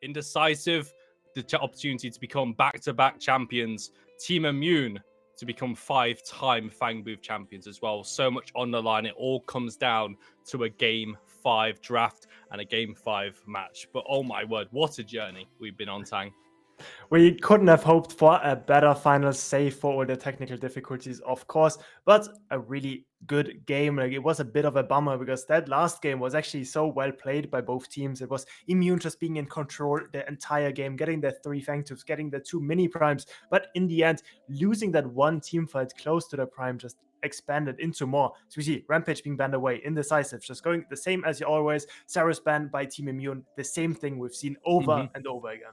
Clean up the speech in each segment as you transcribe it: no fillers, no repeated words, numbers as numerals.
Indecisive, the opportunity to become back-to-back champions. Team Immune to become 5-time Fangbooth champions as well. So much on the line. It all comes down to a Game 5 draft and a Game 5 match. But oh my word, what a journey we've been on, Tang. We couldn't have hoped for a better final, save for all the technical difficulties, of course, but a really good game. Like, it was a bit of a bummer because that last game was actually so well played by both teams. It was Immune just being in control the entire game, getting the 3 Fangtooths, getting the 2 mini primes, but in the end, losing that one team fight close to the prime just expanded into more. So we see Rampage being banned away, Indecisive just going the same as always, Sarah's banned by Team Immune, the same thing we've seen over and over again.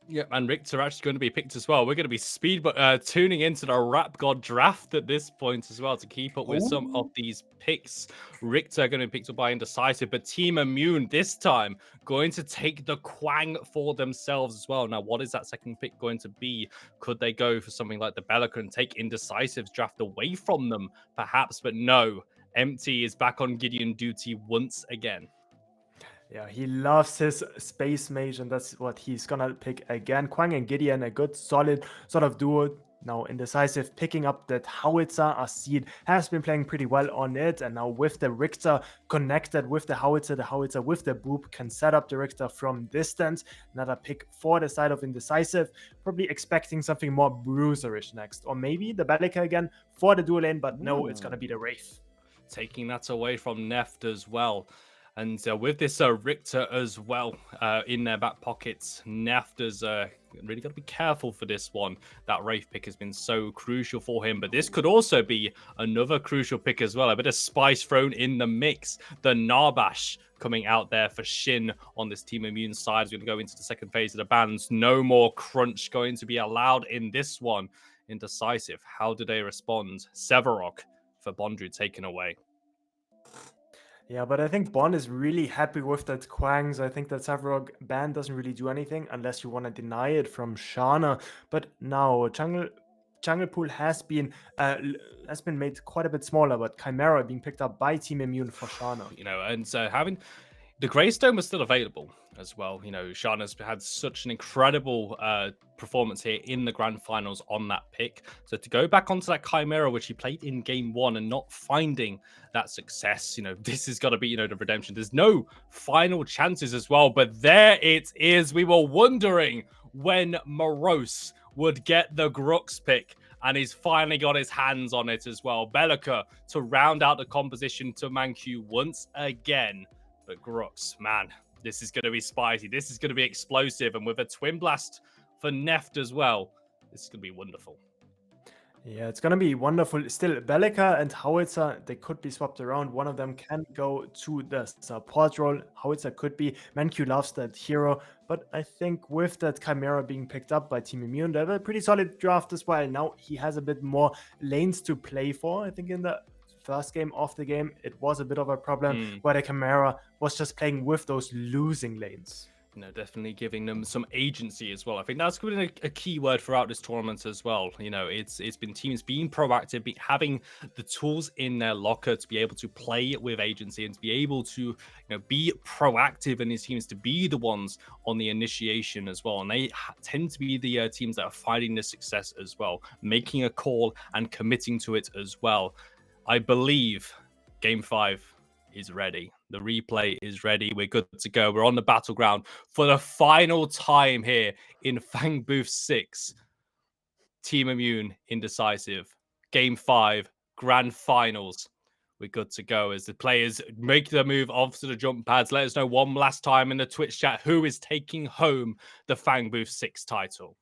Yeah, and Richter actually going to be picked as well. We're going to be tuning into the Rap God draft at this point as well to keep up with some of these picks. Richter going to be picked up by Indecisive, but Team Immune this time going to take the Kwang for themselves as well. Now, what is that second pick going to be? Could they go for something like the Bellica and take Indecisive's draft away from them, perhaps? But no, Empti is back on Gideon duty once again. Yeah, he loves his Space Mage, and that's what he's gonna pick again. Kwang and Gideon, a good, solid sort of duo. Now Indecisive picking up that Howitzer. TehAssid has been playing pretty well on it, and now with the Richter connected with the Howitzer with the Boop can set up the Richter from distance. Another pick for the side of Indecisive, probably expecting something more bruiserish next, or maybe the Bellica again for the dual lane, but no, it's gonna be the Wraith. Taking that away from Nefty as well. And with this Richter as well in their back pockets, Nefty's really got to be careful for this one. That Wraith pick has been so crucial for him. But this could also be another crucial pick as well. A bit of spice thrown in the mix. The Narbash coming out there for Shynn on this Team Immune side is going to go into the second phase of the bans. No more crunch going to be allowed in this one. Indecisive, how do they respond? Severok for Bondrewd taken away. Yeah, but I think Bond is really happy with that Kwang, so I think that Severok ban doesn't really do anything unless you want to deny it from Shana. But now jungle pool has been made quite a bit smaller, but Chimera being picked up by Team Immune for Shana. And having the Greystone was still available as well. Shana's had such an incredible performance here in the grand finals on that pick. So to go back onto that Chimera, which he played in game 1 and not finding that success, this has got to be, the redemption. There's no final chances as well, but there it is. We were wondering when Morose would get the Grux pick, and he's finally got his hands on it as well. Bellica to round out the composition to ManQ once again. But Grux, man, this is going to be spicy. This is going to be explosive. And with a Twin Blast for Nefty as well, this is going to be wonderful. Yeah, it's going to be wonderful. Still, Bellica and Howitzer, they could be swapped around. One of them can go to the support role. Howitzer could be. ManQ loves that hero. But I think with that Chimera being picked up by Team Immune, they have a pretty solid draft as well. Now he has a bit more lanes to play for. I think in the first game of the game, it was a bit of a problem where the Chimera was just playing with those losing lanes. Definitely giving them some agency as well. I think that's been a key word throughout this tournament as well. It's been teams being proactive, having the tools in their locker to be able to play with agency and to be able to be proactive in these teams, to be the ones on the initiation as well. And they tend to be the teams that are finding the success as well, making a call and committing to it as well. I believe Game 5 is ready. The replay is ready. We're good to go. We're on the battleground for the final time here in Fangbooth 6. Team Immune, Indecisive. Game 5, Grand Finals. We're good to go as the players make the move off to the jump pads. Let us know one last time in the Twitch chat who is taking home the Fangbooth 6 title.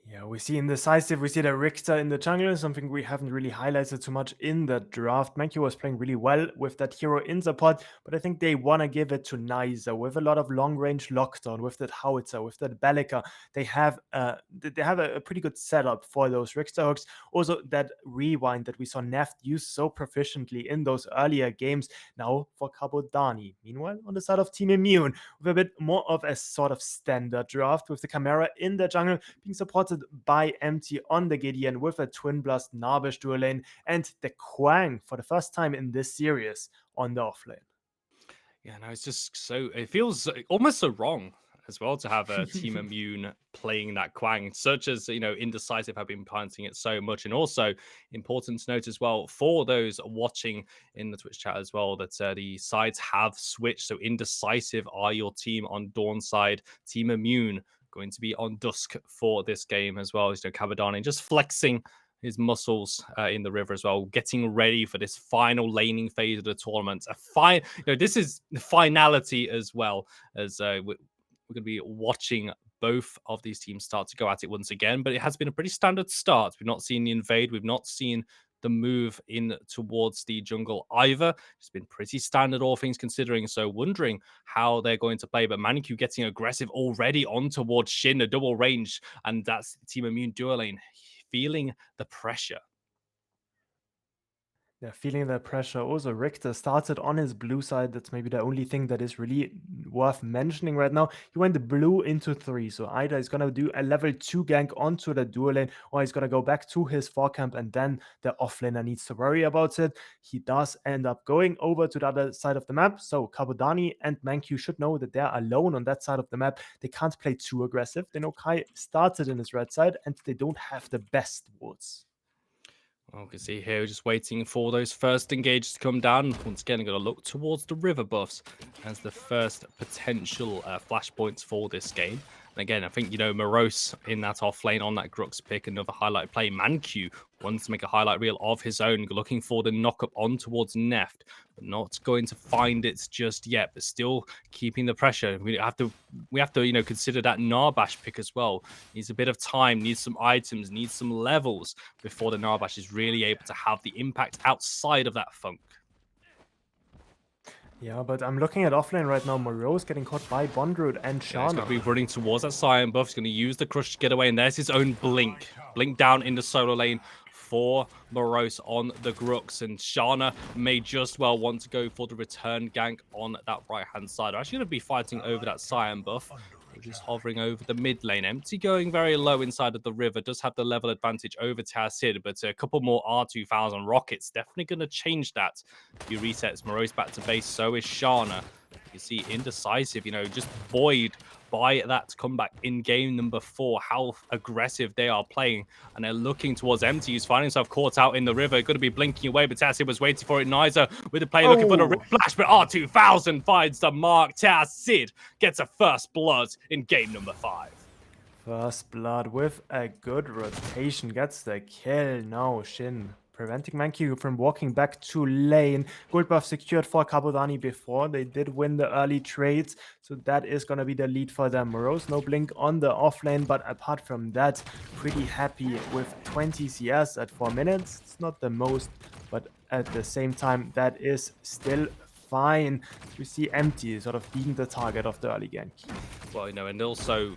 Yeah, we see Indecisive, we see the Richter in the jungle, something we haven't really highlighted too much in the draft. ManQ was playing really well with that hero in support, but I think they want to give it to Nyzah with a lot of long-range lockdown, with that Howitzer, with that Bellica. They have a pretty good setup for those Richter hooks. Also, that rewind that we saw Nefty use so proficiently in those earlier games, now for Cabodani. Meanwhile, on the side of Team Immune, with a bit more of a sort of standard draft, with the Chimera in the jungle being supported by Empti on the Gideon with a Twin Blast Narbash dual lane and the Kwang for the first time in this series on the offlane. Yeah, no, it's just so it feels almost so wrong as well to have a Team Immune playing that Quang, such as Indecisive have been planting it so much, and also important to note as well for those watching in the Twitch chat as well that the sides have switched. So Indecisive are your team on Dawn side, Team Immune going to be on Dusk for this game as well. Cabodani just flexing his muscles in the river as well, getting ready for this final laning phase of the tournament. This is the finality as well as we're going to be watching both of these teams start to go at it once again. But it has been a pretty standard start. We've not seen the invade. We've not seen the move in towards the jungle either. It's been pretty standard, all things considering. So wondering how they're going to play. But ManQ getting aggressive already on towards Shynn, a double range, and that's Team Immune dual lane feeling the pressure. Yeah, feeling the pressure. Also, Richter started on his blue side. That's maybe the only thing that is really worth mentioning right now. He went blue into 3. So either he's going to do a level 2 gank onto the dual lane, or he's going to go back to his 4 camp, and then the offlaner needs to worry about it. He does end up going over to the other side of the map. So Cabodani and ManQ should know that they're alone on that side of the map. They can't play too aggressive. They know Kai started in his red side, and they don't have the best wards. Well, we can see here, we're just waiting for those first engages to come down. Once again, I'm going to look towards the river buffs as the first potential flashpoints for this game. And again, I think, Morose in that off lane on that Grux pick, another highlight play. ManQ wants to make a highlight reel of his own, looking for the knock up on towards Neft, but not going to find it just yet, but still keeping the pressure. We have to, consider that Narbash pick as well. Needs a bit of time, needs some items, needs some levels before the Narbash is really able to have the impact outside of that funk. Yeah, but I'm looking at offlane right now. Morose getting caught by Bondrewd and Shana. Yeah, he's going to be running towards that Cyan buff. He's going to use the crush to get away, and there's his own blink. Blink down in the solo lane for Morose on the Grux, and Shana may just well want to go for the return gank on that right-hand side. They're actually going to be fighting over that Cyan buff. We're just hovering over the mid lane. Empti going very low inside of the river. Does have the level advantage over TehAssid, but a couple more R2000 rockets definitely going to change that. He resets Morose back to base. So is Shana. You see Indecisive, just buoyed by that comeback in game number 4, how aggressive they are playing, and they're looking towards Empti, who's finding himself caught out in the river, going to be blinking away, but TehAssid was waiting for it. Nyzah with the play looking for the flash, but R2000 finds the mark. TehAssid gets a first blood in game number 5. First blood with a good rotation. Gets the kill. No, Shynn preventing ManQ from walking back to lane. Gold buff secured for Cabodani before. They did win the early trades, so that is going to be the lead for them. Morose, no blink on the offlane, but apart from that, pretty happy with 20 CS at 4 minutes. It's not the most, but at the same time, that is still fine. We see Empti sort of being the target of the early gank. Well, and also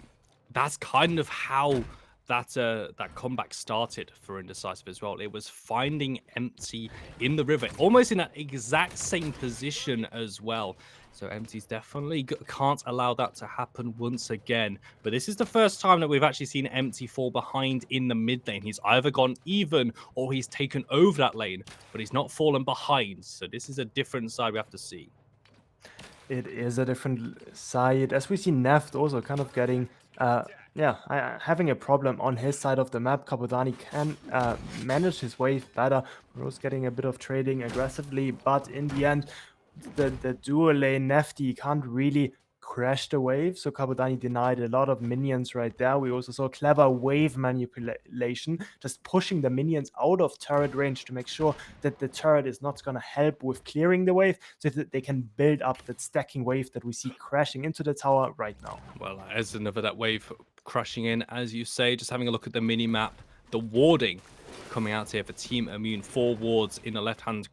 that's kind of how that comeback started for Indecisive as well. It was finding Empti in the river, almost in that exact same position as well. So Empti's definitely can't allow that to happen once again. But this is the first time that we've actually seen Empti fall behind in the mid lane. He's either gone even or he's taken over that lane, but he's not fallen behind. So this is a different side we have to see. It is a different side. As we see Neft also kind of getting having a problem on his side of the map. Cabodani can manage his wave better. Morose getting a bit of trading aggressively, but in the end, the dual lane Nefty can't really crash the wave, so Cabodani denied a lot of minions right there. We also saw clever wave manipulation, just pushing the minions out of turret range to make sure that the turret is not going to help with clearing the wave, so that they can build up that stacking wave that we see crashing into the tower right now. Well, as another that wave crashing in, as you say, just having a look at the mini map, the warding coming out here for Team Immune. 4 wards in the left-hand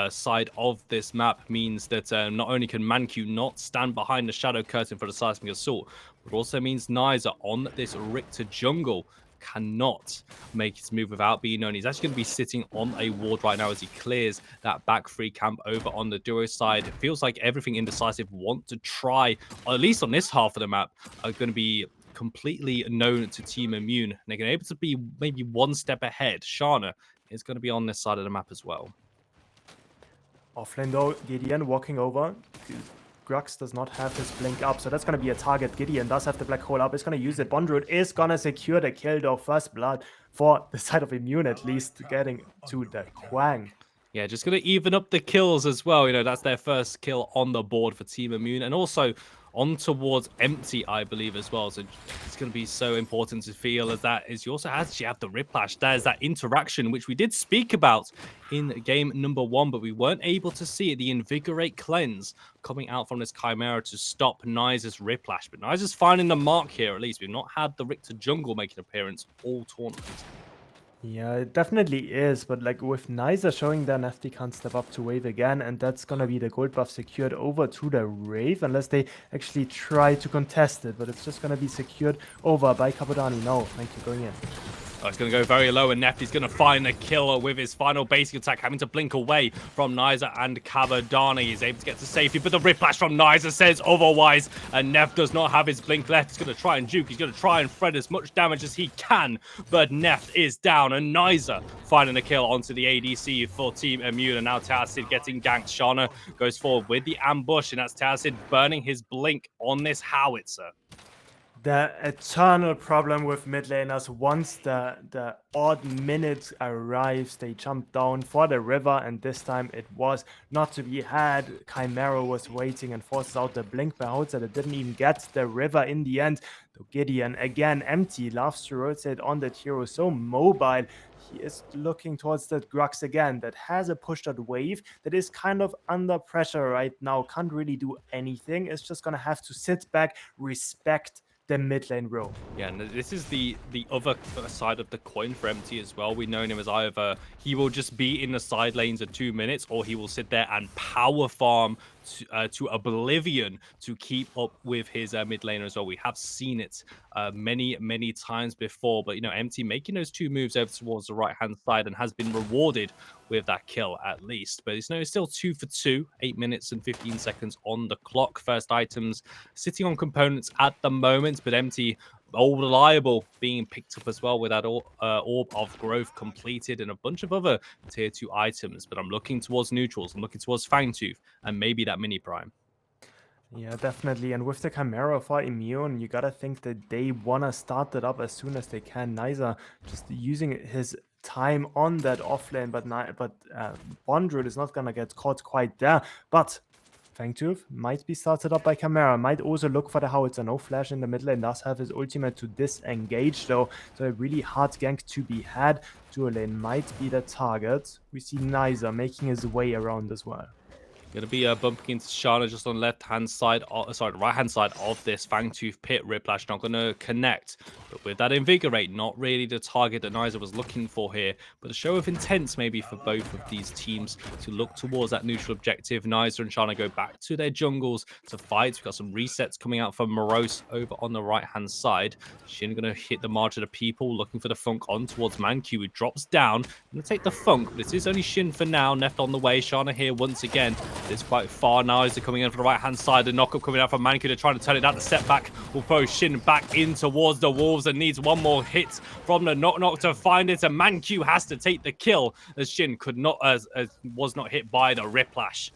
side of this map means that not only can ManQ not stand behind the shadow curtain for the seismic assault, but also means Nyzah on this Richter jungle cannot make his move without being known. He's actually going to be sitting on a ward right now as he clears that back free camp over on the duo side. It feels like everything Indecisive want to try, or at least on this half of the map, are going to be completely known to Team Immune. And they're going to be able to be maybe one step ahead. Shana is going to be on this side of the map as well. Offlane though, Gideon walking over. Grux does not have his blink up, so that's going to be a target. Gideon does have the black hole up, is going to use it. Bondrewd is going to secure the kill though, first blood for the side of Immune, at least getting to the Quang. Yeah, just going to even up the kills as well. You know, that's their first kill on the board for Team Immune. And also on towards Empti, I believe, as well. So it's going to be so important to feel as that is you also actually have the Riplash. There's that interaction, which we did speak about in game number 1, but we weren't able to see it. The Invigorate Cleanse coming out from this Chimera to stop Nyzah's Riplash. But Nyzah's finding the mark here, at least. We've not had the Richter Jungle make an appearance all tournament. Yeah, it definitely is, but like with Nyzah showing their Nefty can't step up to wave again, and that's gonna be the gold buff secured over to the Wraith, unless they actually try to contest it, but it's just gonna be secured over by Cabodani. No, ManQ going in. Oh, he's going to go very low, and Nefty's going to find the killer with his final basic attack, having to blink away from Nyzah and Cabodani. He's able to get to safety, but the Riplash from Nyzah says otherwise, and Neft does not have his blink left. He's going to try and juke. He's going to try and thread as much damage as he can, but Neft is down, and Nyzah finding a kill onto the ADC for Team Immune, and now TehAssid getting ganked. Shana goes forward with the ambush, and that's TehAssid burning his blink on this howitzer. The eternal problem with mid laners, once the odd minute arrives, they jump down for the river, and this time it was not to be had. Chimera was waiting and forces out the blink by Hotza that didn't even get the river in the end. So Gideon, again, Empti, loves to rotate on that hero, so mobile. He is looking towards that Grux again, that has a push that wave, that is kind of under pressure right now, can't really do anything, it's just gonna have to sit back, respect the mid lane row. Yeah, and this is the other side of the coin for Empti as well. We've known him as either he will just be in the side lanes at 2 minutes, or he will sit there and power farm to oblivion to keep up with his mid laner as well. We have seen it many times before, but you know, Empti making those 2 moves over towards the right hand side and has been rewarded with that kill at least. But it's still 2 for 2, 8 minutes and 15 seconds on the clock. First items sitting on components at the moment, but Empti all reliable being picked up as well with that orb of growth completed and a bunch of other tier 2 items. But I'm looking towards neutrals, I'm looking towards Fangtooth and maybe that mini prime. Yeah, definitely. And with the Chimera for Immune, you gotta think that they wanna start it up as soon as they can. Nyzah just using his time on that offlane, but Bondrewd is not gonna get caught quite there. But Fangtooth might be started up by Chimera, might also look for the howitzer. No flash in the mid lane, does have his ultimate to disengage though, so a really hard gank to be had. Dual lane might be the target. We see Nyzah making his way around as well. Going to be bumping into Shana just on left-hand side, right-hand side of this Fangtooth pit. Riplash not going to connect, but with that Invigorate, not really the target that Nyzah was looking for here, but a show of intent maybe for both of these teams to look towards that neutral objective. Nyzah and Shana go back to their jungles to fight. We've got some resets coming out from Morose over on the right-hand side. Shynn going to hit the march of the people, looking for the Funk on towards ManQ, who drops down. Going to take the Funk, but it is only Shynn for now. Neft on the way. Shana here once again. It's quite far now as they're coming in from the right-hand side. The knock-up coming out from ManQ. They're trying to turn it down. The setback will throw Shynn back in towards the Wolves and needs one more hit from the knock-knock to find it. And ManQ has to take the kill as Shynn could not, was not hit by the Riplash.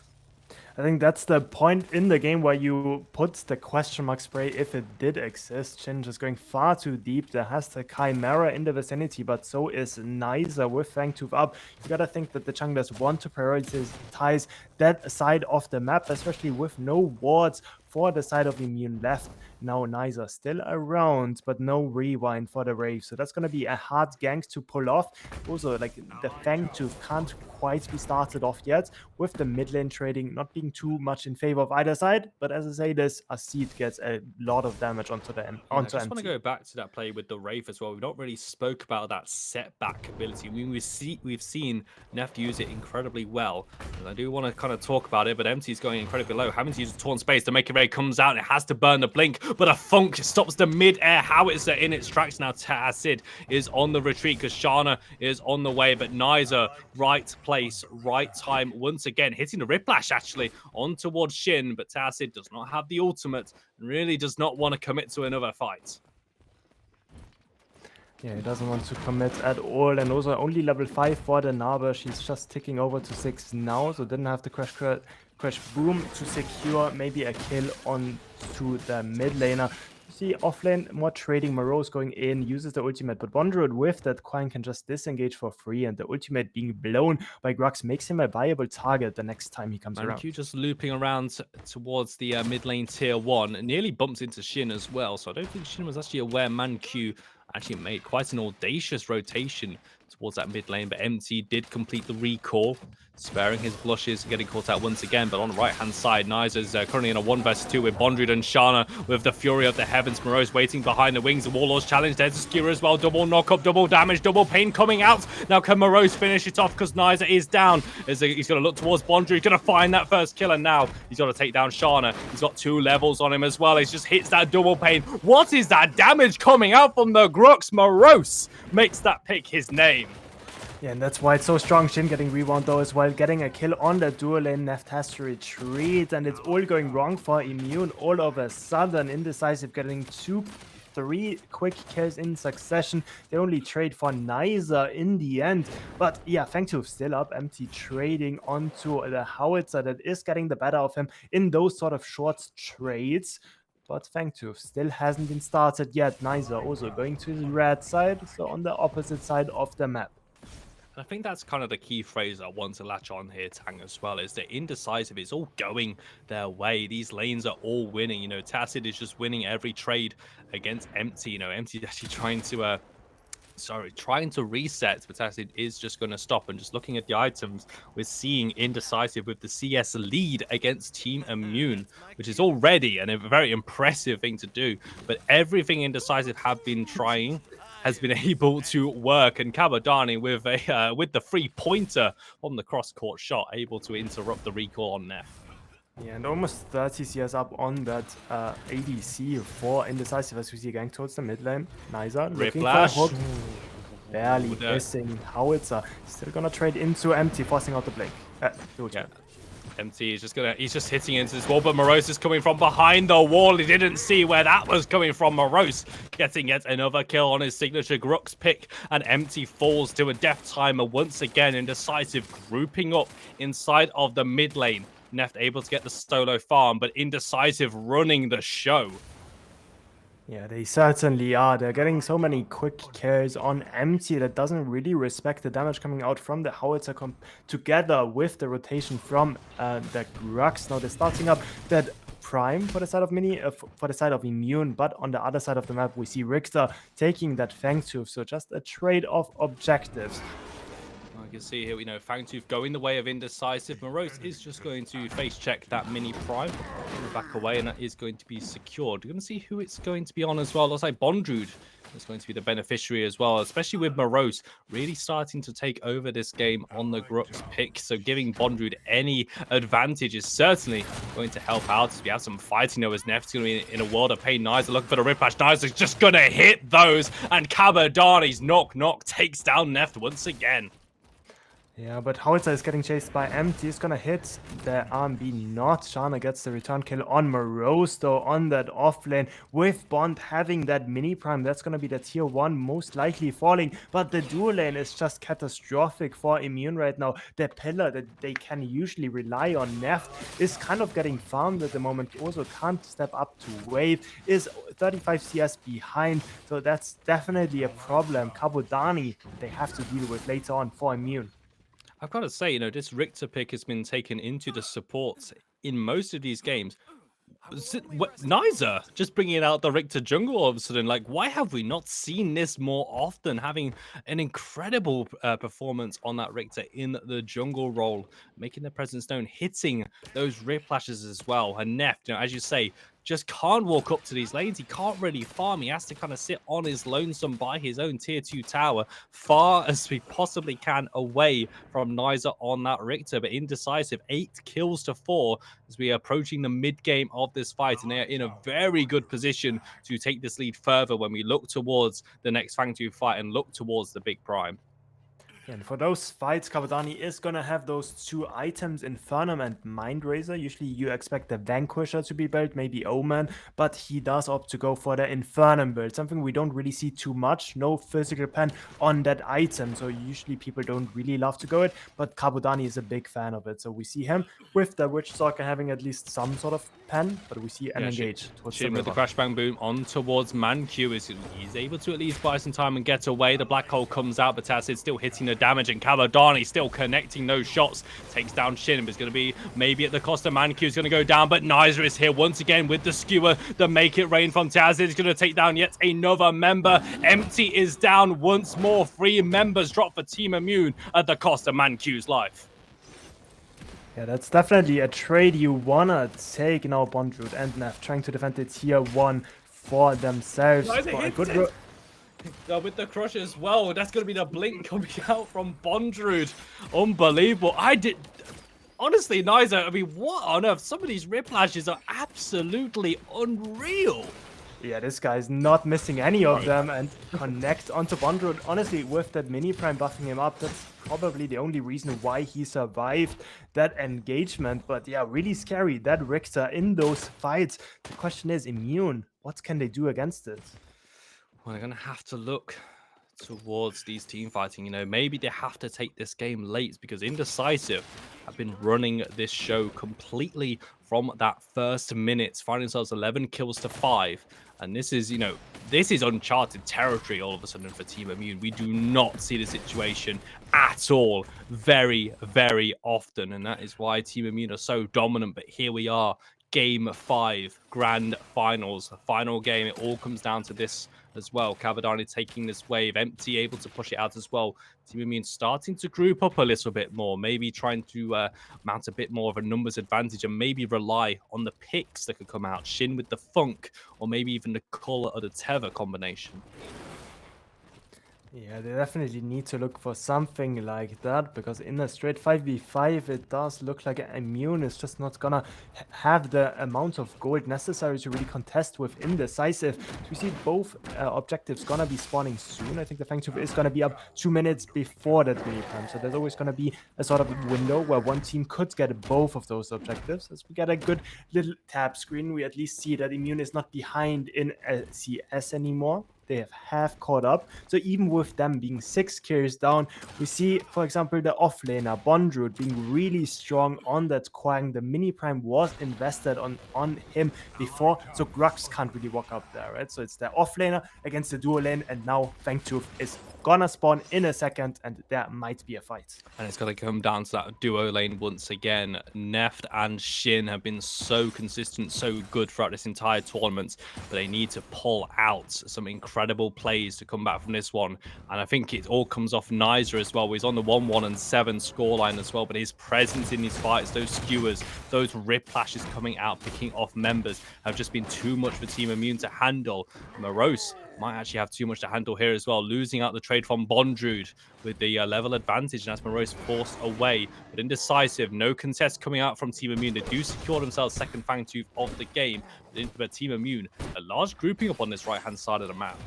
I think that's the point in the game where you put the question mark spray if it did exist. Shynn just going far too deep. There has the Chimera in the vicinity, but so is Nyzah with Fangtooth up. You gotta think that the junglers want to prioritize that side of the map, especially with no wards for the side of Immune left. Now Nyzah still around, but no rewind for the Wraith. So that's going to be a hard gank to pull off. Also, like, the Fangtooth can't quite be started off yet, with the mid lane trading not being too much in favor of either side. But as I say this, TehAssid gets a lot of damage onto the I just want to go back to that play with the Wraith as well. We've not really spoke about that setback ability. I mean, we've seen Neft use it incredibly well. And I do want to kind of talk about it, but Empti's going incredibly low, having to use a Torn Space to make it comes out. It has to burn the blink, but a Funk stops the mid-air howitzer in its tracks. Now TehAssid is on the retreat because Shana is on the way, but Nyzah, right place, right time, once again hitting the Riplash actually on towards Shynn, but TehAssid does not have the ultimate and really does not want to commit to another fight. Yeah, he doesn't want to commit at all, and also only level 5 for the Naber. She's just ticking over to 6 now, so didn't have the Crash Boom to secure maybe a kill on to the mid laner. See offlane, more trading. Morose going in, uses the ultimate, but Bondrewd with that coin can just disengage for free, and the ultimate being blown by Grux makes him a viable target the next time he comes around. ManQ just looping around towards the mid lane tier 1, nearly bumps into Shynn as well, so I don't think Shynn was actually aware ManQ actually made quite an audacious rotation towards that mid lane, but Empti did complete the recall, sparing his blushes, getting caught out once again. But on the right-hand side, Nyzah is currently in a 1v2 with Bondrewd and Shana with the Fury of the Heavens. Morose waiting behind the wings. The Warlord's challenge there to skewer as well. Double knock-up, double damage, double pain coming out. Now can Morose finish it off because Nyzah is down? He's going to look towards Bondrewd. He's going to find that first kill, and now he's got to take down Shana. He's got 2 levels on him as well. He just hits that double pain. What is that damage coming out from the Grux? Morose makes that pick his name. Yeah, and that's why it's so strong. Shynn getting rewound though as well, getting a kill on the dual lane. Neft has to retreat, and it's all going wrong for Immune all of a sudden. Indecisive getting 3 quick kills in succession. They only trade for Nyzah in the end. But yeah, Fangbooth still up. Empti trading onto the howitzer that is getting the better of him in those sort of short trades. But Fangbooth still hasn't been started yet. Nyzah also going to the red side, so on the opposite side of the map. I think that's kind of the key phrase I want to latch on here, Tang, as well, is that Indecisive is all going their way. These lanes are all winning. You know, TehAssid is just winning every trade against Empti. You know, Empti is actually trying to reset, but TehAssid is just going to stop. And just looking at the items, we're seeing Indecisive with the CS lead against Team Immune, which is already a very impressive thing to do. But everything Indecisive have been trying has been able to work, and Cabodani with the 3-pointer on the cross-court shot, able to interrupt the recall on Nef. Yeah, and almost 30 CS up on that ADC for Indecisive as we see gang towards the mid lane. Nyzah looking for a hook. Barely missing howitzer. Still gonna trade into Empti, forcing out the blink. Yeah. Empti is he's just hitting into this wall, but Morose is coming from behind the wall. He didn't see where that was coming from. Morose getting yet another kill on his signature Grux pick, and Empti falls to a death timer once again. Indecisive grouping up inside of the mid lane. Neft able to get the solo farm, but Indecisive running the show. Yeah, they certainly are. They're getting so many quick kills on Empti that doesn't really respect the damage coming out from the howitzer together with the rotation from the Grux. Now they're starting up that Prime for the side of for the side of Immune, but on the other side of the map we see Richter taking that Fangbooth. So just a trade of objectives. You can see here, you know, Fangbooth going the way of Indecisive. Morose is just going to face check that mini prime, back away, and that is going to be secured. We're going to see who it's going to be on as well. Looks like Bondrewd is going to be the beneficiary as well, especially with Morose really starting to take over this game on the Grux pick. So giving Bondrewd any advantage is certainly going to help out. As we have some fighting though, as Nefty's going to be in a world of pain. Nyzah looking for the Riplash. Nyzah's just going to hit those, and Cabodani's knock takes down Neft once again. Yeah, but howitzer is getting chased by Empti. He's gonna hit the RMB not. Shana gets the return kill on Morose though on that offlane with Bond having that mini prime. That's gonna be the tier 1 most likely falling, but the dual lane is just catastrophic for Immune right now. The pillar that they can usually rely on, Neft, is kind of getting farmed at the moment. Also can't step up to wave, is 35 CS behind, so that's definitely a problem. Cabodani they have to deal with later on for Immune. I've got to say, you know, this Richter pick has been taken into the supports in most of these games. Nyzah just bringing out the Richter jungle all of a sudden. Like, why have we not seen this more often? Having an incredible performance on that Richter in the jungle role, making the presence known, hitting those Riplashes as well. And Neft, you know, as you say, just can't walk up to these lanes. He can't really farm. He has to kind of sit on his lonesome by his own tier 2 tower, far as we possibly can away from Nyzah on that Richter. But Indecisive, 8 kills to 4 as we are approaching the mid game of this fight, and they are in a very good position to take this lead further when we look towards the next Fangbooth fight and look towards the big prime. And for those fights, Cabodani is gonna have those two items, Infernum and Mindraiser. Usually you expect the Vanquisher to be built, maybe Omen, but he does opt to go for the Infernum build, something we don't really see too much. No physical pen on that item, so usually people don't really love to go it, but Cabodani is a big fan of it. So we see him with the Witch Stalker having at least some sort of pen, but we see an engage towards the Shynn with the river. crash bang boom on towards ManQ. He's able to at least buy some time and get away. The black hole comes out, but TehAssid still hitting the damage, and Cabodani still connecting those shots. Takes down Shynn, but it's going to be maybe at the cost of ManQ. Is going to go down, but Nyzah is here once again with the skewer. The make it rain from TehAssid is going to take down yet another member. Empti is down once more. 3 members drop for Team Immune at the cost of ManQ's life. Yeah, that's definitely a trade you wanna take now. Bondrewd and Nef trying to defend the tier 1 for themselves. With the crush as well. That's going to be the blink coming out from Bondrewd. Unbelievable. Honestly, Nyzah, I mean, what on earth? Some of these riplashes are absolutely unreal. Yeah, this guy is not missing any of them and connect onto Bondrewd. Honestly, with that mini prime buffing him up, that's probably the only reason why he survived that engagement. But yeah, really scary. That Richter in those fights. The question is, Immune, what can they do against it? Well, they're going to have to look towards these team fighting. You know, maybe they have to take this game late because Indecisive have been running this show completely from that first minute, finding themselves 11 kills to 5. And this is, you know, this is uncharted territory all of a sudden for Team Immune. We do not see the situation at all very, very often. And that is why Team Immune are so dominant. But here we are, Game 5, Grand Finals, final game. It all comes down to this as well. Cabodani taking this wave, Empti able to push it out as well. Team Immune starting to group up a little bit more, maybe trying to mount a bit more of a numbers advantage and maybe rely on the picks that could come out. Shynn with the Funk, or maybe even the Color or the Tether combination. Yeah, they definitely need to look for something like that, because in a straight 5v5, it does look like Immune is just not gonna have the amount of gold necessary to really contest with Indecisive. So we see both objectives gonna be spawning soon. I think the Fangbooth is gonna be up 2 minutes before that mini prime, so there's always gonna be a sort of window where one team could get both of those objectives. As we get a good little tab screen, we at least see that Immune is not behind in CS anymore. They have caught up. So even with them being 6 kills down, we see, for example, the offlaner Bondrewd being really strong on that Quang. The mini prime was invested on him before, so Grux can't really walk up there, right? So it's the offlaner against the dual lane, and now Fangbooth is gonna spawn in a second, and there might be a fight. And it's got to come down to that duo lane once again. Neft and Shynn have been so consistent, so good throughout this entire tournament, but they need to pull out some incredible plays to come back from this one. And I think it all comes off Nyzah as well. He's on the 1-1 and 7 scoreline as well, but his presence in these fights, those skewers, those riplashes coming out, picking off members, have just been too much for Team Immune to handle. Morose might actually have too much to handle here as well, losing out the trade from Bondrewd with the level advantage, and that's Morose forced away. But Indecisive, no contest coming out from Team Immune. They do secure themselves second Fangtooth of the game, but Team Immune, a large grouping up on this right-hand side of the map.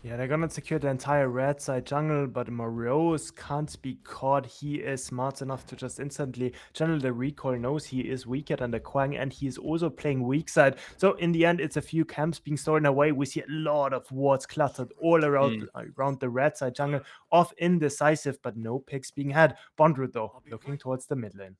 Yeah, they're gonna secure the entire red side jungle, but Morose can't be caught. He is smart enough to just instantly channel the recall, knows he is weaker than the Quang, and he is also playing weak side. So in the end, it's a few camps being stolen away. We see a lot of wards cluttered all around, around the red side jungle of Indecisive, but no picks being had. Bondrewd, though, looking towards the mid lane.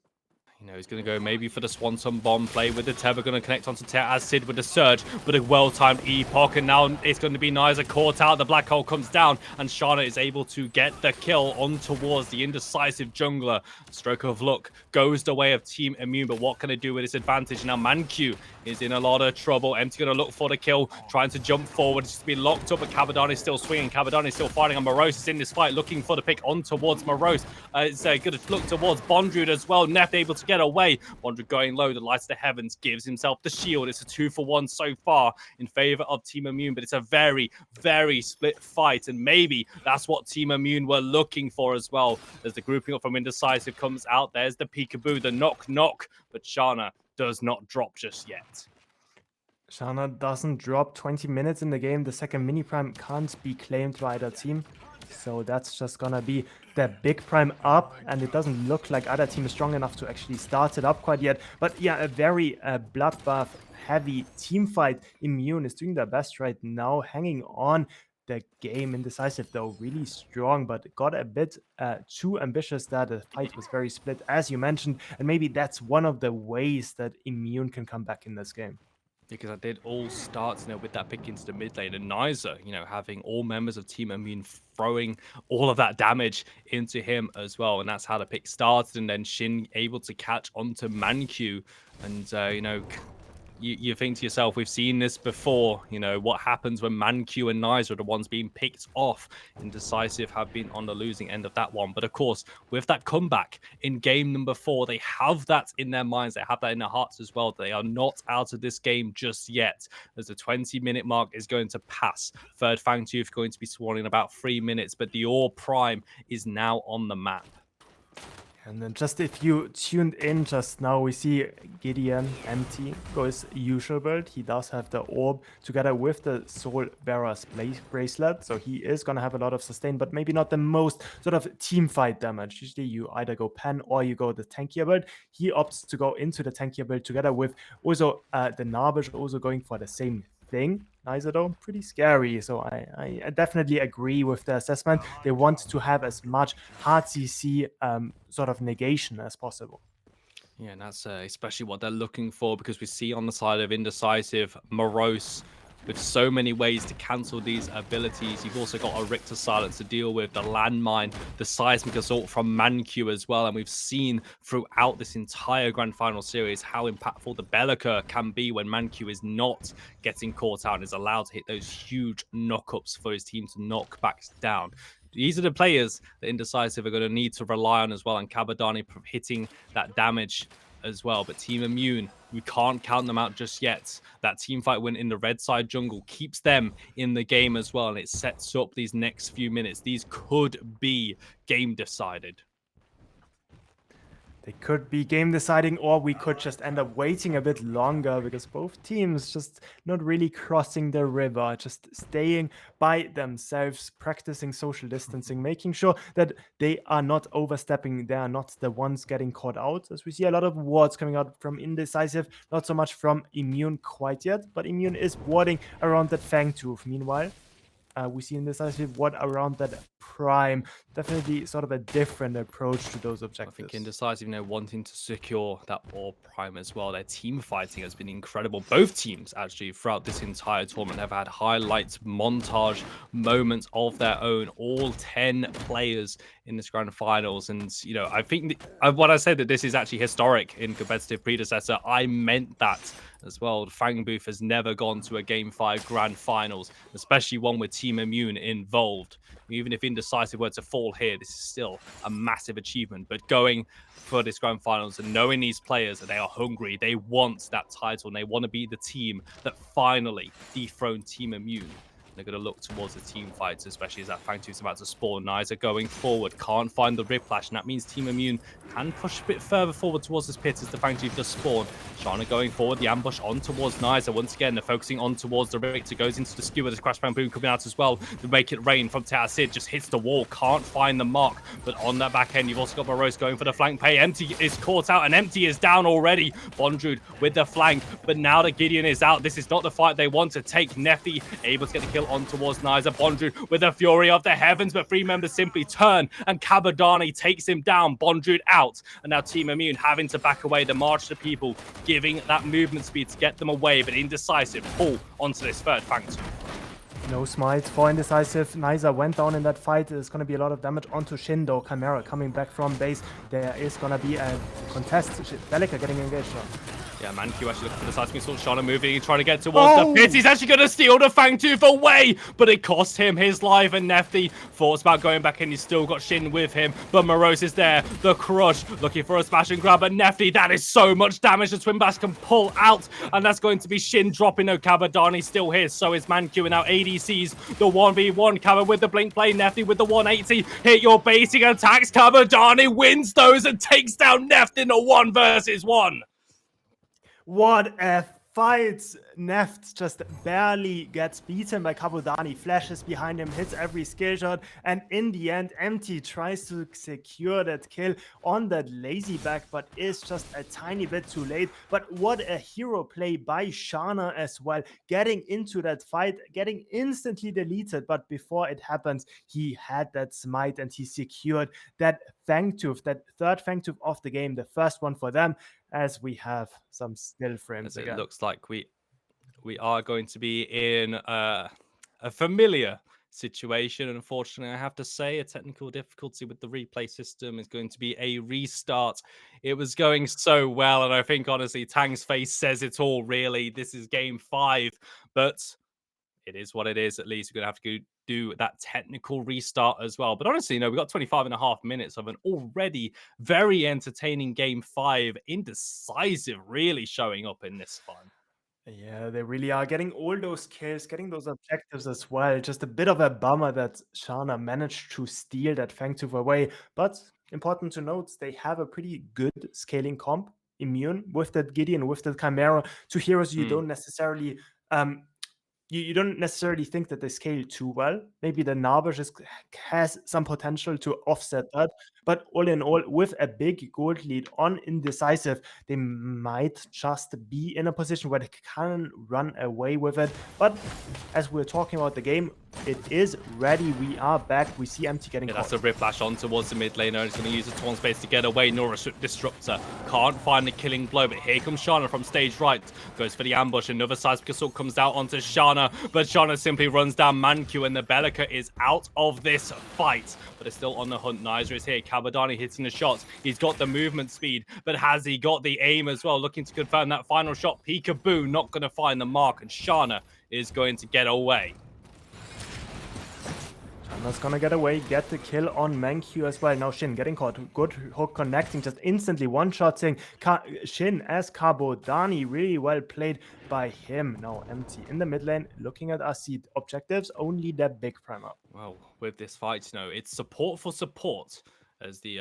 You know, he's going to go maybe for the Swanton Bomb play with the Tether, going to connect onto TehAssid with the Surge, with a well-timed Epoch, and now it's going to be Nyzah caught out. The Black Hole comes down, and Shana is able to get the kill on towards the Indecisive jungler. Stroke of luck goes the way of Team Immune, but what can they do with this advantage? Now ManQ is in a lot of trouble. Empti going to look for the kill, trying to jump forward. It's been locked up, but Cabodani is still swinging. Cabodani is still fighting, and Morose is in this fight, looking for the pick on towards Morose. It's going to look towards Bondrewd as well. Neft able to get away. Bondrewd going low, the lights of the heavens, gives himself the shield. It's a 2-for-1 so far in favor of Team Immune, but it's a very, very split fight, and maybe that's what Team Immune were looking for as well. As the grouping up from Indecisive comes out, there's the peekaboo, the knock, but Shana does not drop just yet. Shana doesn't drop. 20 minutes in the game. The second mini prime can't be claimed by either team. So that's just gonna be the big prime up, and it doesn't look like either team is strong enough to actually start it up quite yet. But yeah, a very bloodbath heavy team fight. Immune is doing their best right now, hanging on the game. Indecisive though, really strong, but got a bit too ambitious there. The fight was very split, as you mentioned, and maybe that's one of the ways that Immune can come back in this game. Because I did all start, with that pick into the mid lane, and Nyzah, having all members of Team Immune throwing all of that damage into him as well, and that's how the pick started. And then Shynn able to catch onto ManQ, and you think to yourself, we've seen this before. What happens when ManQ and Nyzah are the ones being picked off? Indecisive have been on the losing end of that one. But of course, with that comeback in game number 4, they have that in their minds. They have that in their hearts as well. They are not out of this game just yet, as the 20-minute mark is going to pass. Third Fangbooth going to be sworn in about 3 minutes, but the Ore Prime is now on the map. And then just if you tuned in just now, we see Gideon Empti go his usual build. He does have the orb together with the Soul Bearer's bracelet. So he is going to have a lot of sustain, but maybe not the most sort of team fight damage. Usually you either go Pen or you go the tankier build. He opts to go into the tankier build together with also the Narbish also going for the same thing. Nyzah though, pretty scary. So I definitely agree with the assessment. They want to have as much hard CC sort of negation as possible. Yeah, and that's especially what they're looking for, because we see on the side of Indecisive, Morose, with so many ways to cancel these abilities. You've also got a Richter Silence to deal with, the landmine, the seismic assault from ManQ as well. And we've seen throughout this entire Grand Final series how impactful the Bellica can be when ManQ is not getting caught out and is allowed to hit those huge knockups for his team to knock back down. These are the players that Indecisive are going to need to rely on as well, and Cabodani hitting that damage as well. But Team Immune, we can't count them out just yet. That team fight win in the red side jungle keeps them in the game as well, and it sets up these next few minutes. These could be game decided. They could be game deciding, or we could just end up waiting a bit longer, because both teams just not really crossing the river, just staying by themselves, practicing social distancing, making sure that they are not overstepping. They are not the ones getting caught out, as we see a lot of wards coming out from Indecisive, not so much from Immune quite yet, but Immune is warding around that Fangtooth. Meanwhile, we see Indecisive ward around that prime. Definitely sort of a different approach to those objectives. I think Indecisive, wanting to secure that Orb Prime as well. Their team fighting has been incredible. Both teams, actually, throughout this entire tournament have had highlights, montage moments of their own. All 10 players in this grand finals. And, I think when I said that this is actually historic in competitive predecessor, I meant that as well. Fangbooth has never gone to a Game 5 grand finals, especially one with Team Immune involved. Even if Indecisive were to fall here, this is still a massive achievement. But going for this grand finals and knowing these players, that they are hungry, they want that title, and they want to be the team that finally dethroned Team Immune. They're going to look towards the team fights, especially as that Fangtooth is about to spawn. Nyzah going forward, can't find the Whiplash, and that means Team Immune can push a bit further forward towards this pit as the Fangtooth does spawn. Shana going forward, the ambush on towards Nyzah. Once again, they're focusing on towards the Richter, goes into the skewer. There's Crash Bang Boom coming out as well to make it rain from TehAssid, just hits the wall, can't find the mark. But on that back end, you've also got Morose going for the flank pay. Empti is caught out, and Empti is down already. Bondrewd with the flank, but now that Gideon is out, this is not the fight they want to take. Nefty able to get the kill on towards Nyzah. Bondrewd with the fury of the heavens, but 3 members simply turn, and Cabodani takes him down. Bondrewd out, and now Team Immune having to back away. The March to People giving that movement speed to get them away, but Indecisive pull onto this third Fangtooth. No smite for Indecisive. Nyzah went down in that fight. There's going to be a lot of damage onto Shynn, though. Chimera coming back from base. There is going to be a contest. Bellica getting engaged now. Yeah, ManQ actually looking for the seismic assault. Shana moving and trying to get towards the pit. He's actually going to steal the Fangtooth away, but it cost him his life. And Nefty thoughts about going back in. He's still got Shynn with him, but Morose is there. The Crush looking for a smash and grab, but Nefty, that is so much damage the Twin Blast can pull out, and that's going to be Shynn dropping. No, Cabodani still here. So is ManQ, and now ADC's the 1v1. Cabot with the blink play. Nefty with the 180. Hit your basic attacks. Cabodani wins those and takes down Nefty in a 1 versus 1. What a fights. Neft just barely gets beaten by Cabodani, flashes behind him, hits every skill shot, and in the end, Empti tries to secure that kill on that lazy back, but is just a tiny bit too late. But what a hero play by Shana as well, getting into that fight, getting instantly deleted, but before it happens, he had that smite and he secured that Fangtooth, that third Fangtooth of the game, the first one for them, as we have some still frames As it again. looks like we are going to be in a familiar situation. Unfortunately, I have to say, a technical difficulty with the replay system is going to be a restart. It was going so well, and I think honestly, Tang's face says it all. Really, this is game 5, but it is what it is. At least we're gonna have to go do that technical restart as well. But honestly, we got 25.5 minutes of an already very entertaining game 5. Indecisive really showing up in this one. Yeah, they really are getting all those kills, getting those objectives as well. Just a bit of a bummer that Shana managed to steal that Fangtooth away. But important to note, they have a pretty good scaling comp, immune with that Gideon, with that Chimera, to heroes you don't necessarily you don't necessarily think that they scale too well. Maybe the Narbash has some potential to offset that. But all in all, with a big gold lead on Indecisive, they might just be in a position where they can run away with it. But as we're talking about the game, it is ready. We are back. We see Empti getting caught. That's a Whiplash on towards the mid laner. He's going to use the Torn Space to get away. Norris Disruptor can't find the killing blow, but here comes Shana from stage right. Goes for the ambush. Another Seismic Assault comes out onto Shana, but Shana simply runs down ManQ, and the Bellica is out of this fight. But it's still on the hunt. Nyzah is here. Cabodani hitting the shots. He's got the movement speed, but has he got the aim as well? Looking to confirm that final shot. Peekaboo not going to find the mark, and Shana is going to get away. Shana's gonna get away, get the kill on ManQ as well. Now Shynn getting caught. Good hook connecting, just instantly one-shotting Shynn as Cabodani. Really well played by him. Now Empti in the mid lane, looking at TehAssid. Objectives, only the big primer. Well, with this fight, it's support for support as the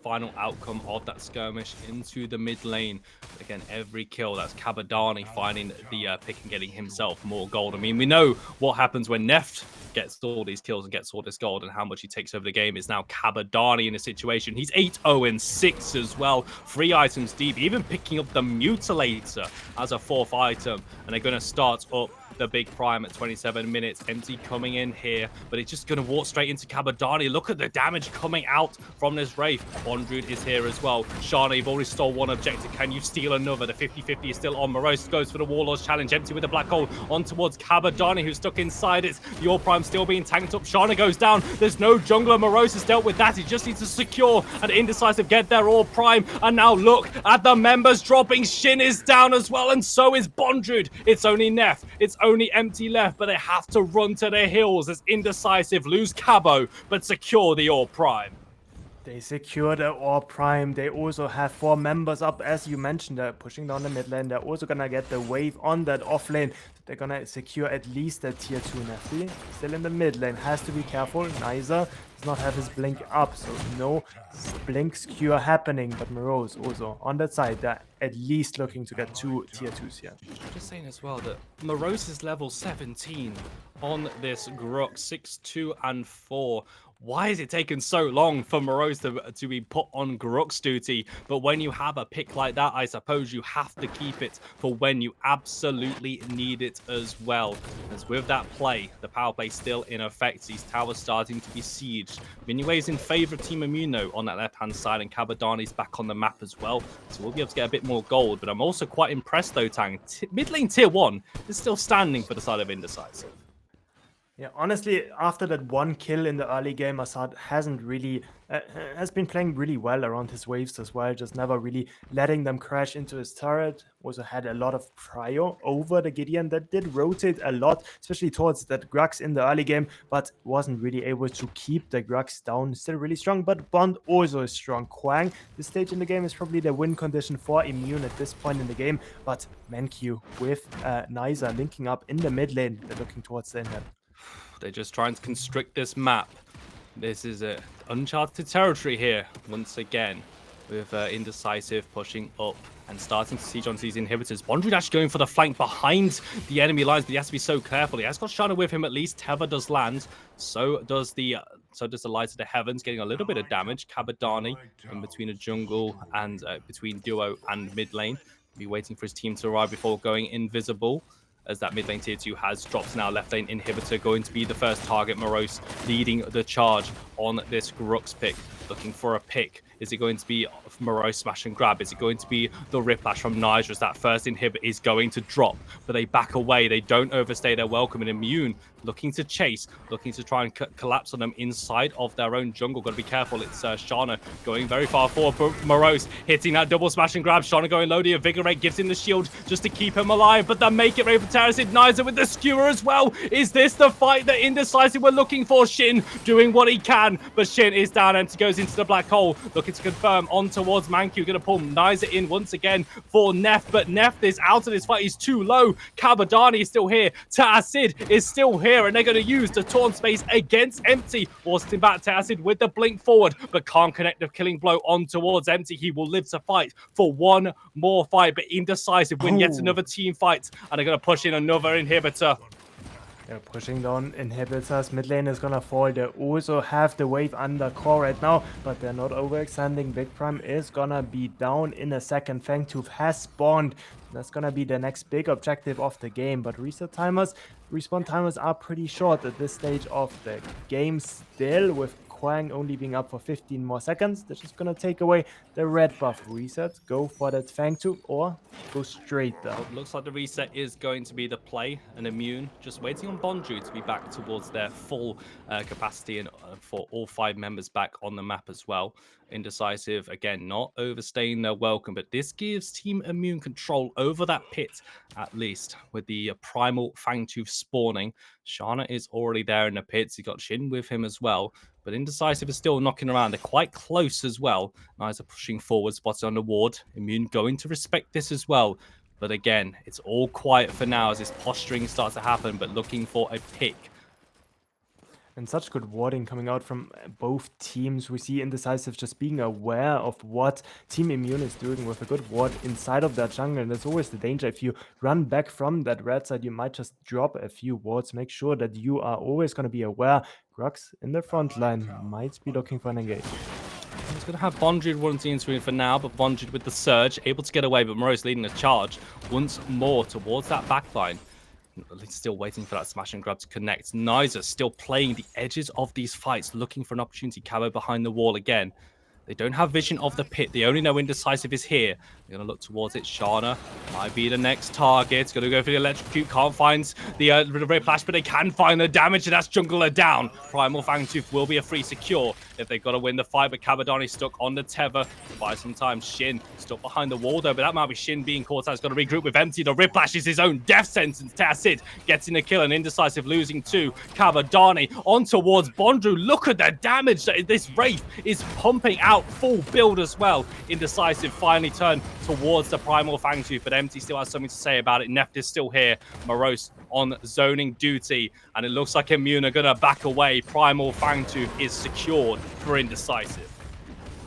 final outcome of that skirmish into the mid lane. But again, every kill, that's Cabodani finding the pick and getting himself more gold. I mean, we know what happens when Neft gets all these kills and gets all this gold and how much he takes over the game. Is now Cabodani in a situation. He's 8-0-6 as well. 3 items deep, even picking up the Mutilator as a 4th item. And they're going to start up the big prime at 27 minutes. Empti coming in here, but it's just going to walk straight into Cabodani. Look at the damage coming out from this Wraith. Bondrewd is here as well. Shana, you've already stole one objective. Can you steal another? The 50-50 is still on. Morose goes for the Warlord's challenge. Empti with the black hole on towards Cabodani, who's stuck inside it. Your prime still being tanked up. Shana goes down. There's no jungler. Morose has dealt with that. He just needs to secure and Indecisive get their all prime. And now look at the members dropping. Shynn is down as well, and so is Bondrewd. It's only Nef. It's only Empti left, but they have to run to the hills as Indecisive lose Cabo, but secure the all prime. They secure the Ore Prime. They also have 4 members up, as you mentioned. They're pushing down the mid lane. They're also going to get the wave on that off lane. They're going to secure at least that tier 2 Nefty. Still in the mid lane. Has to be careful. Nyzah does not have his blink up, so no blink skewer happening. But Morose also on that side. They're at least looking to get 2 tier 2s here. Just saying as well that Morose is level 17 on this Grok, 6, 2, and 4. Why is it taking so long for Morose to be put on Grok's duty? But when you have a pick like that, I suppose you have to keep it for when you absolutely need it as well. As with that play, the power play still in effect. These towers starting to be sieged. Minuet's in favor of Team Immuno on that left-hand side, and Cabodani's back on the map as well. So we'll be able to get a bit more gold. But I'm also quite impressed though, Tang. Mid lane tier 1 is still standing for the side of Indecisive. Yeah, honestly, after that one kill in the early game, TehAssid hasn't really has been playing really well around his waves as well, just never really letting them crash into his turret. Also had a lot of prio over the Gideon that did rotate a lot, especially towards that Grux in the early game, but wasn't really able to keep the Grux down. Still really strong, but Bond also is strong. Kwang, this stage in the game is probably the win condition for Immune at this point in the game, but ManQ with Nyzah linking up in the mid lane. They're looking towards the inlet. They're just trying to constrict this map. This is uncharted territory here once again. with Indecisive pushing up and starting to siege onto these inhibitors. Bondrewd actually going for the flank behind the enemy lines, but he has to be so careful. He has got Shana with him at least. Teva does land. So does the Light of the Heavens, getting a little bit of damage. Cabodani in between a jungle and between duo and mid lane. Be waiting for his team to arrive before going invisible, as that mid lane tier 2 has dropped now. Left lane inhibitor going to be the first target. Morose leading the charge on this Grux pick, looking for a pick. Is it going to be Morose smash and grab? Is it going to be the Riplash from Nyzah as that first inhibit is going to drop? But they back away. They don't overstay their welcome. And Immune looking to chase, looking to try and collapse on them inside of their own jungle. Got to be careful. It's Shana going very far forward. But Morose hitting that double smash and grab. Shana going low. The Invigorate gives him the shield just to keep him alive. But they make it ready for TehAssid. Nyzah with the skewer as well. Is this the fight that Indecisive were looking for? Shynn doing what he can, but Shynn is down. Empti goes into the black hole, looking to confirm on towards ManQ. Going to pull Nyzah in once again for Neft, but Neft is out of this fight. He's too low. Cabodani is still here. TehAssid is still here, and they're going to use the taunt space against Empti. Forcing back TehAssid with the blink forward, but can't connect the killing blow on towards Empti. He will live to fight for one more fight, but Indecisive win yet another team fight, and they're going to push in another inhibitor. They're pushing down inhibitors. Mid lane is gonna fall. They also have the wave under core right now, but they're not overextending. Big Prime is gonna be down in a second. Fangbooth has spawned. That's gonna be the next big objective of the game. But respawn timers are pretty short at this stage of the game still, with Quang only being up for 15 more seconds. They're just gonna take away the red buff. Reset, go for that Fangbooth, or go straight down. Looks like the reset is going to be the play, and Immune just waiting on Bondrewd to be back towards their full capacity, and for all 5 members back on the map as well. Indecisive, again, not overstaying their welcome, but this gives Team Immune control over that pit, at least, with the primal Fangtooth spawning. Shana is already there in the pits. He got Shynn with him as well, but Indecisive is still knocking around. They're quite close as well. Nyzah pushing forward, spotted on the ward. Immune going to respect this as well. But again, it's all quiet for now as this posturing starts to happen, but looking for a pick. And such good warding coming out from both teams. We see Indecisive just being aware of what Team Immune is doing with a good ward inside of that jungle. And there's always the danger, if you run back from that red side, you might just drop a few wards. Make sure that you are always going to be aware. Grux in the front line might be looking for an engage. He's going to have Bondrewd wanting into it for now, but Bondrewd with the surge, able to get away, but Morose leading the charge once more towards that backline. Still waiting for that smash and grab to connect. Nyzah still playing the edges of these fights, looking for an opportunity. Cabo behind the wall again. They don't have vision of the pit. They only know Indecisive is here. They're going to look towards it. Shana might be the next target. Going to go for the electrocute. Can't find the Riplash, but they can find the damage, and that's Jungler down. Primal Fangtooth will be a free secure if they've got to win the fight, but Cabodani stuck on the tether to buy some time. Shynn stuck behind the wall, though, but that might be Shynn being caught out. He's got to regroup with Empti. The Riplash is his own death sentence. TehAssid getting the kill, and Indecisive losing two. Cabodani on towards Bondrewd. Look at the damage that this Wraith is pumping out. Full build as well. Indecisive finally turned towards the Primal Fangtooth, but Empti still has something to say about it. Nefty is still here. Morose on zoning duty, and it looks like Immune are going to back away. Primal Fangtooth is secured for Indecisive.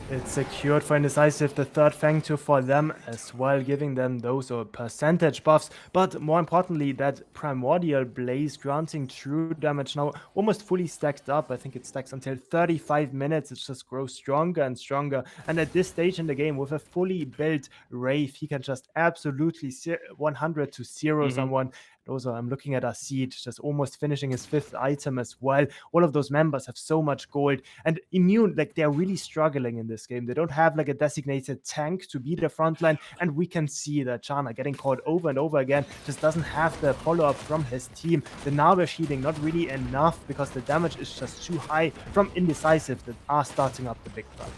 It's secured for Indecisive, the third Fangtooth for them as well, giving them those percentage buffs. But more importantly, that Primordial Blaze granting true damage now almost fully stacked up. I think it stacks until 35 minutes. It just grows stronger and stronger. And at this stage in the game, with a fully built Wraith, he can just absolutely 100 to 0 someone. Also, I'm looking at TehAssid, just almost finishing his 5th item as well. All of those members have so much gold. And Immune, like, they're really struggling in this game. They don't have, like, a designated tank to be the frontline. And we can see that Shana getting caught over and over again, just doesn't have the follow-up from his team. The Nabe shielding not really enough because the damage is just too high from Indecisive that are starting up the big fight.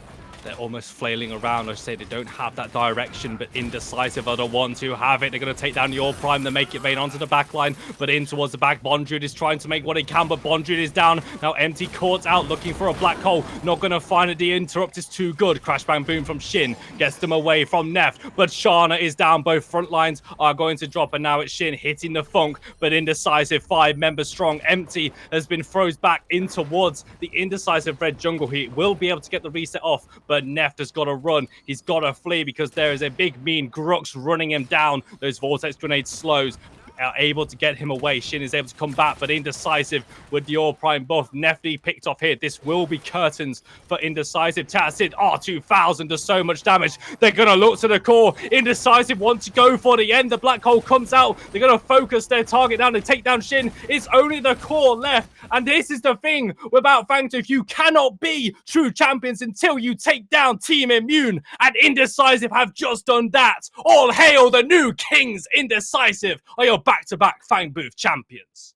They're almost flailing around. I say they don't have that direction, but Indecisive are the ones who have it. They're going to take down your Prime. They make it vein onto the back line, but in towards the back. Bondrewd is trying to make what he can, but Bondrewd is down. Now Empti caught out, looking for a black hole. Not going to find it. The interrupt is too good. Crash bang boom from Shynn gets them away from Neft, but Shana is down. Both front lines are going to drop, and now it's Shynn hitting the funk, but Indecisive 5 members strong. Empti has been froze back in towards the Indecisive red jungle. He will be able to get the reset off, but but Neft has got to run. He's got to flee because there is a big mean Grux running him down. Those Vortex Grenade slows are able to get him away. Shynn is able to come back, but Indecisive with the All Prime buff. Nefty picked off here. This will be curtains for Indecisive. TehAssid, R2000 does so much damage. They're going to look to the core. Indecisive want to go for the end. The black hole comes out. They're going to focus their target down and take down Shynn. It's only the core left. And this is the thing about Fangbooth. You cannot be true champions until you take down Team Immune. And Indecisive have just done that. All hail the new kings. Indecisive are your back-to-back Fangbooth champions.